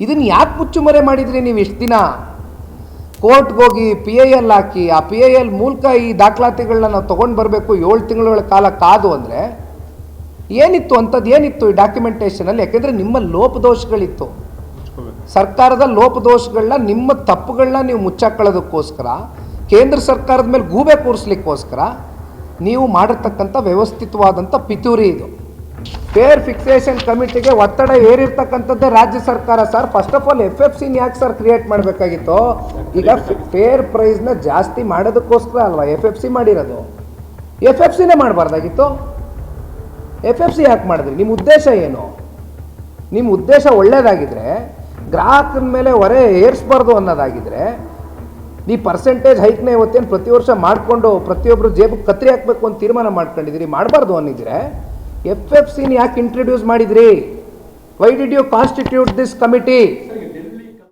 ಇದನ್ನು ಯಾಕೆ ಮುಚ್ಚುಮರೆ ಮಾಡಿದ್ರಿ ನೀವು ಇಷ್ಟು ದಿನ? ಕೋರ್ಟ್ಗೆ ಹೋಗಿ PIL ಹಾಕಿ ಆ PIL ಮೂಲಕ ಈ ದಾಖಲಾತಿಗಳನ್ನ ನಾವು ತೊಗೊಂಡು ಬರಬೇಕು 7 ತಿಂಗಳ ಕಾಲ ಕಾದು ಅಂದರೆ ಏನಿತ್ತು ಅಂಥದ್ದು? ಏನಿತ್ತು ಈ ಡಾಕ್ಯುಮೆಂಟೇಷನಲ್ಲಿ? ಯಾಕೆಂದರೆ ನಿಮ್ಮ ಲೋಪದೋಷಗಳಿತ್ತು, ಸರ್ಕಾರದ ಲೋಪದೋಷಗಳನ್ನ, ನಿಮ್ಮ ತಪ್ಪುಗಳನ್ನ ನೀವು ಮುಚ್ಚಾಕೊಳ್ಳೋದಕ್ಕೋಸ್ಕರ, ಕೇಂದ್ರ ಸರ್ಕಾರದ ಮೇಲೆ ಗೂಬೆ ಕೂರಿಸ್ಲಿಕ್ಕೋಸ್ಕರ ನೀವು ಮಾಡಿರ್ತಕ್ಕಂಥ ವ್ಯವಸ್ಥಿತವಾದಂಥ ಪಿತೂರಿ ಇದು. ಫೇರ್ ಫಿಕ್ಸೇಷನ್ ಕಮಿಟಿಗೆ ಒತ್ತಡ ಏರಿರ್ತಕ್ಕಂಥದ್ದೇ ರಾಜ್ಯ ಸರ್ಕಾರ ಸರ್. ಫಸ್ಟ್ ಆಫ್ ಆಲ್ FFCನ ಯಾಕೆ ಸರ್ ಕ್ರಿಯೇಟ್ ಮಾಡಬೇಕಾಗಿತ್ತು? ಈಗ ಫೇರ್ ಪ್ರೈಸ್ನ ಜಾಸ್ತಿ ಮಾಡೋದಕ್ಕೋಸ್ಕರ ಅಲ್ವಾ FFC ಮಾಡಿರೋದು? FFCನೇ ಮಾಡಬಾರ್ದಾಗಿತ್ತು. FFC ಯಾಕೆ ಮಾಡಿದ್ರಿ? ನಿಮ್ಮ ಉದ್ದೇಶ ಏನು? ನಿಮ್ಮ ಉದ್ದೇಶ ಒಳ್ಳೆಯದಾಗಿದ್ದರೆ, ಗ್ರಾಹಕನ ಮೇಲೆ ಹೊರೆ ಏರಿಸಬಾರ್ದು ಅನ್ನೋದಾಗಿದ್ದರೆ, ಈ ಪರ್ಸೆಂಟೇಜ್ ಹೈಕ್ನ ಇವತ್ತೇನು ಪ್ರತಿ ವರ್ಷ ಮಾಡಿಕೊಂಡು ಪ್ರತಿಯೊಬ್ಬರು ಜೇಬಿಗೆ ಕತ್ರಿ ಹಾಕಬೇಕು ಅಂತ ತೀರ್ಮಾನ ಮಾಡ್ಕೊಂಡಿದ್ದೀರಿ, ಮಾಡಬಾರ್ದು ಅನ್ನಿದ್ರೆ FFCನ ಯಾಕೆ ಇಂಟ್ರೊಡ್ಯೂಸ್ ಮಾಡಿದ್ರಿ? Why did you constitute this committee?